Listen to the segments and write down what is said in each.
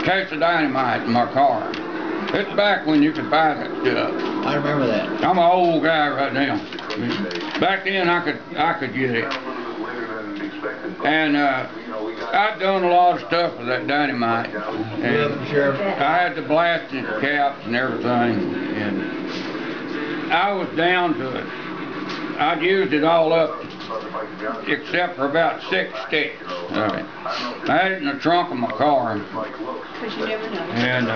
case of dynamite in my car. It's back when you could buy that stuff. I remember that. I'm an old guy right now. Back then I could get it. And I'd done a lot of stuff with that dynamite. And Sure. I had the blasted caps and everything. And I was down to it. I'd used it all up except for about 6 sticks of it. I had it in the trunk of my car. And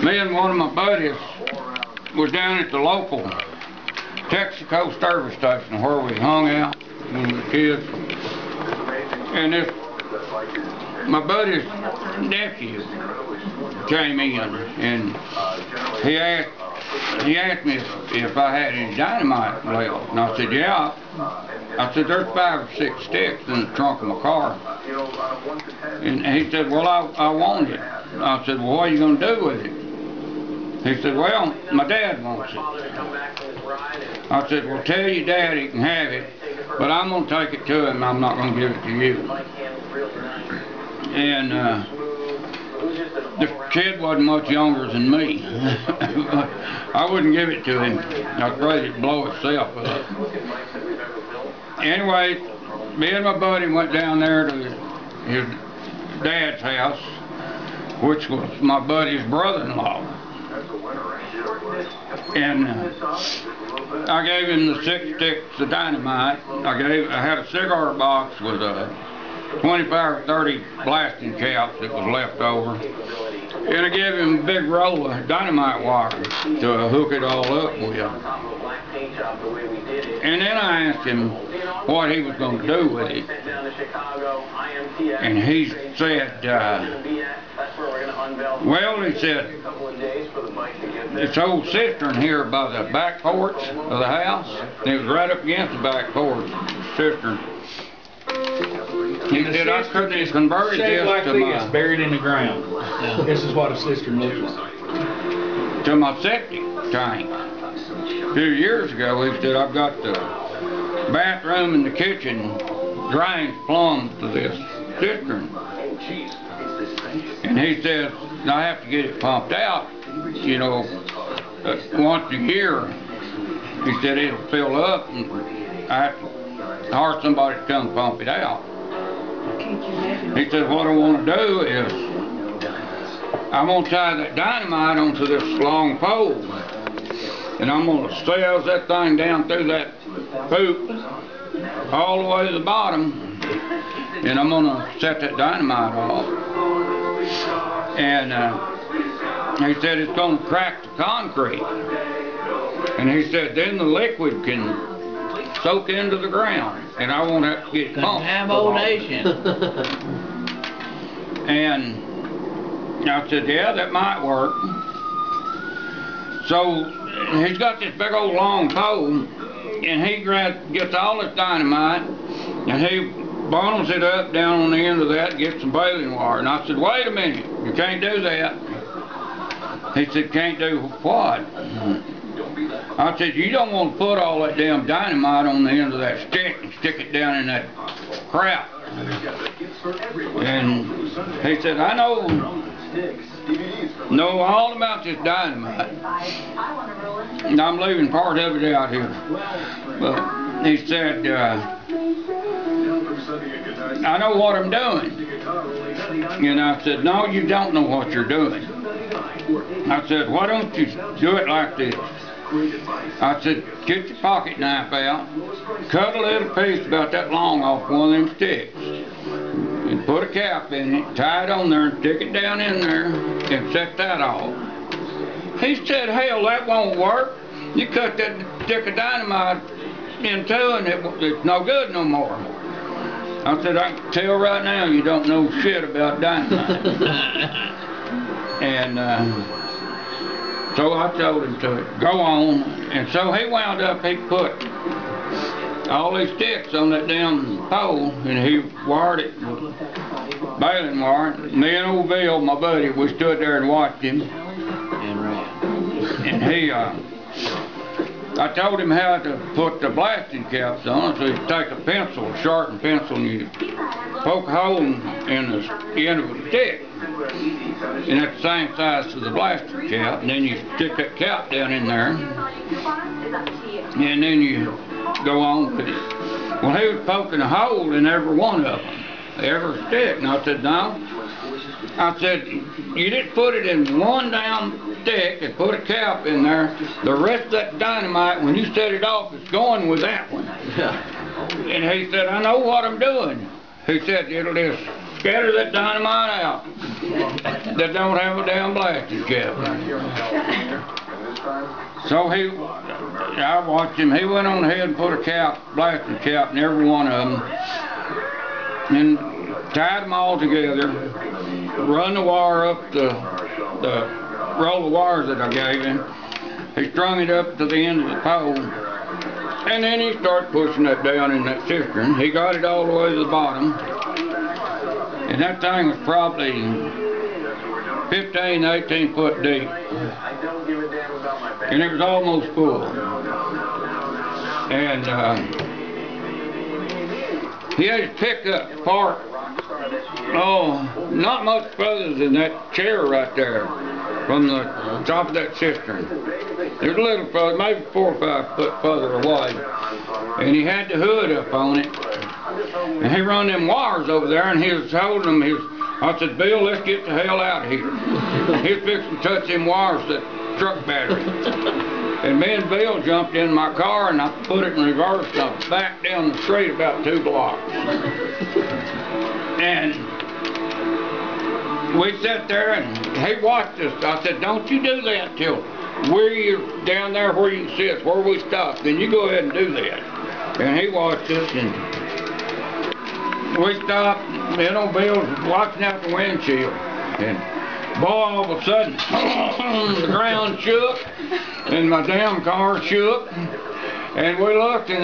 me and one of my buddies was down at the local Texaco service station where we hung out when we were kids. And my buddy's nephew came in and he asked me if I had any dynamite left. And I said, yeah. I said, there's 5 or 6 sticks in the trunk of my car. And he said, well, I want it. I said, well, what are you going to do with it? He said, well, my dad wants it. I said, well, tell your dad he can have it, but I'm going to take it to him. I'm not going to give it to you. And the kid wasn't much younger than me. I wouldn't give it to him. I was afraid it'd blow itself up. Anyway, me and my buddy went down there to his dad's house, which was my buddy's brother-in-law. And I gave him the 6 sticks of dynamite. I had a cigar box with 25 or 30 blasting caps that was left over. And I gave him a big roll of dynamite wire to hook it all up with. And then I asked him what he was going to do with it. And he said, well, he said, this old cistern here by the back porch of the house, and it was right up against the back porch, cistern. He said, I couldn't have converted this like to this, buried in the ground. This is what a cistern looks like. To my septic tank. A few years ago, he said, I've got the bathroom and the kitchen drains plumb to this cistern. And he said, I have to get it pumped out, you know, once a year. He said it'll fill up and I have to hire somebody to come pump it out. He said, what I want to do is I'm going to tie that dynamite onto this long pole and I'm going to sales that thing down through that poop all the way to the bottom, and I'm going to set that dynamite off. And he said it's going to crack the concrete. And he said then the liquid can soak into the ground and I won't have to get pumped. And I said, yeah, that might work. So he's got this big old long pole and he gets all this dynamite and he bundles it up down on the end of that and gets some baling wire. And I said, wait a minute, you can't do that. He said, can't do what? I said, you don't want to put all that damn dynamite on the end of that stick and stick it down in that crap. And he said, I know all about this dynamite. And I'm leaving part of it out here. But he said, I know what I'm doing. And I said, no, you don't know what you're doing. I said, why don't you do it like this? I said, get your pocket knife out, cut a little piece about that long off one of them sticks, and put a cap in it, tie it on there, and stick it down in there, and set that off. He said, hell, that won't work. You cut that stick of dynamite in two, and it's no good no more. I said, I can tell right now you don't know shit about dynamite. And so I told him to go on, and so he wound up, he put all these sticks on that damn pole, and he wired it with baling wire. Me and old Bill, my buddy, we stood there and watched him. And he I told him how to put the blasting caps on. So you take a pencil, a sharpened pencil, and you poke a hole in the end of a stick. And that's the same size as the blasting cap. And then you stick that cap down in there. And then you go on with it. Well, he was poking a hole in every one of them, every stick. And I said, no. I said, you didn't put it in one damn stick and put a cap in there. The rest of that dynamite, when you set it off, it's going with that one. And he said, I know what I'm doing. He said, it'll just scatter that dynamite out that don't have a damn blasting cap. So I watched him. He went on ahead and put a cap, blasting cap in every one of them, and tied them all together, run the wire up the roll of wires that I gave him. He strung it up to the end of the pole, and then he started pushing that down in that cistern. He got it all the way to the bottom, and that thing was probably 15, 18 foot deep, and it was almost full. And he had his pickup parked, not much further than that chair right there from the top of that cistern. It was a little further, maybe 4 or 5 foot further away. And he had the hood up on it. And he run them wires over there, and he was holding them. I said, Bill, let's get the hell out of here. He was fixing to touch them wires, that truck battery. And me and Bill jumped in my car, and I put it in reverse, and I backed down the street about 2 blocks. And we sat there, and he watched us. I said, don't you do that till we're down there where you can see us, where we stop. Then you go ahead and do that. And he watched us, and we stopped. Me and old Bill was watching out the windshield. And boy, all of a sudden, the ground shook, and my damn car shook. And we looked, and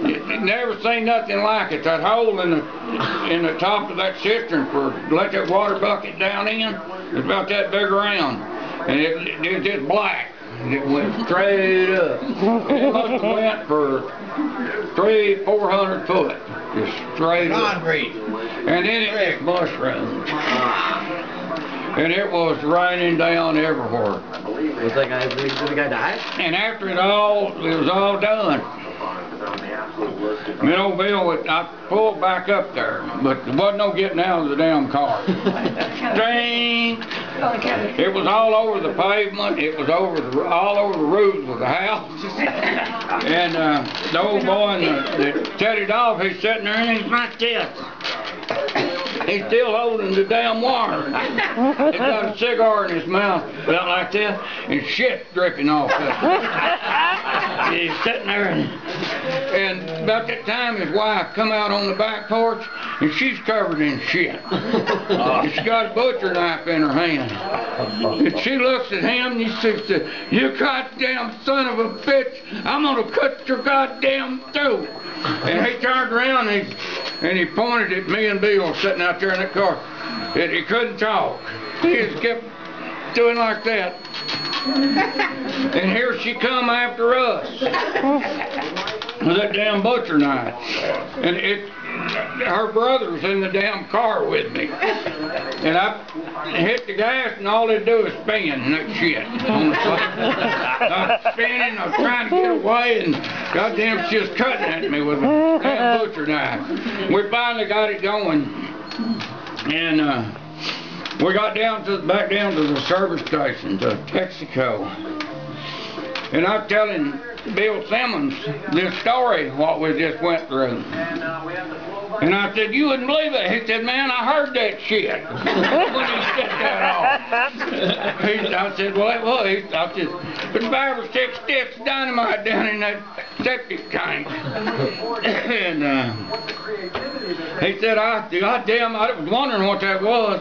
you never seen nothing like it. That hole in the top of that cistern for let that water bucket down in, it's about that big around, and it was just black. And it went straight up. It must have went for 300-400 foot, just straight up. And then it just mushroomed. And it was raining down everywhere. Was the guy die? And after it was all done. Me and old Bill, I pulled back up there, but there wasn't no getting out of the damn car. Dang! It was all over the pavement. It was all over the roofs of the house. And the old boy that set it off, he's sitting there and he's like this. He's still holding the damn wire. He's got a cigar in his mouth, about like this, and shit dripping off of it. He's sitting there, and about that time his wife come out on the back porch, and she's covered in shit. And she got a butcher knife in her hand. And she looks at him, and she says, you goddamn son of a bitch, I'm gonna cut your goddamn throat. And he turned around and he pointed at me and Bill sitting out there in the car. And he couldn't talk. He just kept doing like that. And here she come after us with that damn butcher knife. And her brother's in the damn car with me. And I hit the gas, and all they do is spin that shit on the side. I was spinning, I was trying to get away, and goddamn she was cutting at me with a damn butcher knife. We finally got it going, and we got back down to the service station, to Texaco. And I'm telling Bill Simmons this story, what we just went through. And I said, you wouldn't believe it. He said, man, I heard that shit when he set that off. I said, well, it was. I said, there's 5 or 6 sticks of dynamite down in that septic tank. And he said, goddamn, I was wondering what that was.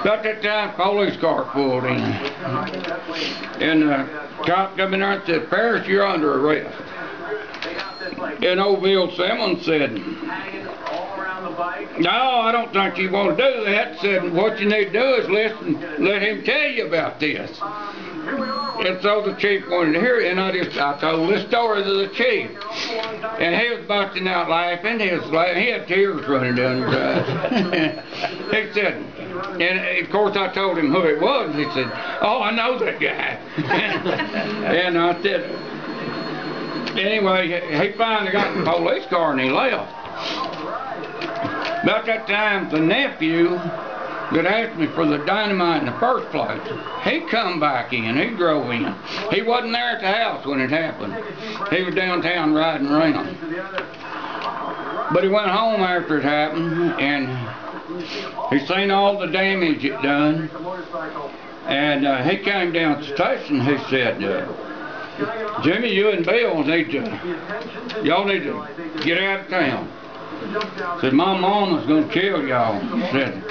About that time, police car pulled in. And the cop come in there and said, Ferris, you're under arrest. And old Bill Simmons said, no, I don't think you want to do that. Said, what you need to do is listen, let him tell you about this. And so the chief wanted to hear it, and I told this story to the chief. And he was busting out laughing. He had tears running down his eyes. He said, and of course I told him who it was. He said, "Oh, I know that guy." And I said, anyway, he finally got in the police car and he left. About that time, the nephew that asked me for the dynamite in the first place, he come back in, he drove in. He wasn't there at the house when it happened. He was downtown riding around. But he went home after it happened, and he seen all the damage it done. And he came down to the station, he said, "Jimmy, you and Bill y'all need to get out of town." Said, "My mama's gonna kill y'all." Said,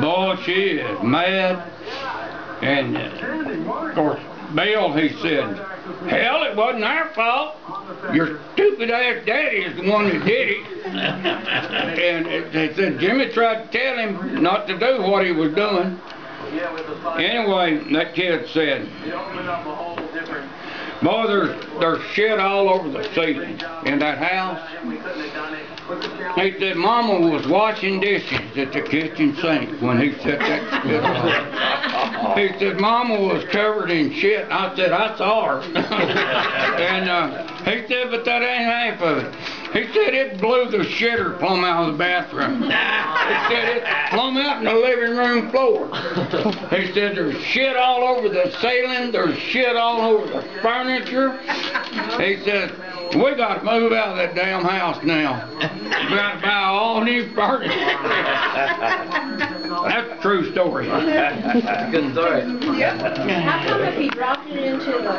"Boy, she is mad." And of course, Bill, he said, "Hell, it wasn't our fault. Your stupid ass daddy is the one that did it." And they said Jimmy tried to tell him not to do what he was doing. Anyway, that kid said, "Boy, there's shit all over the ceiling in that house." He said Mama was washing dishes at the kitchen sink when he set that shit on. He said Mama was covered in shit. I said, "I saw her." And he said, "But that ain't half of it." He said it blew the shitter plumb out of the bathroom. He said it plumb out in the living room floor. He said there's shit all over the ceiling, there's shit all over the furniture. He said, "We got to move out of that damn house now. We got to buy all new furniture." That's a true story. Good story. How come if he dropped it into the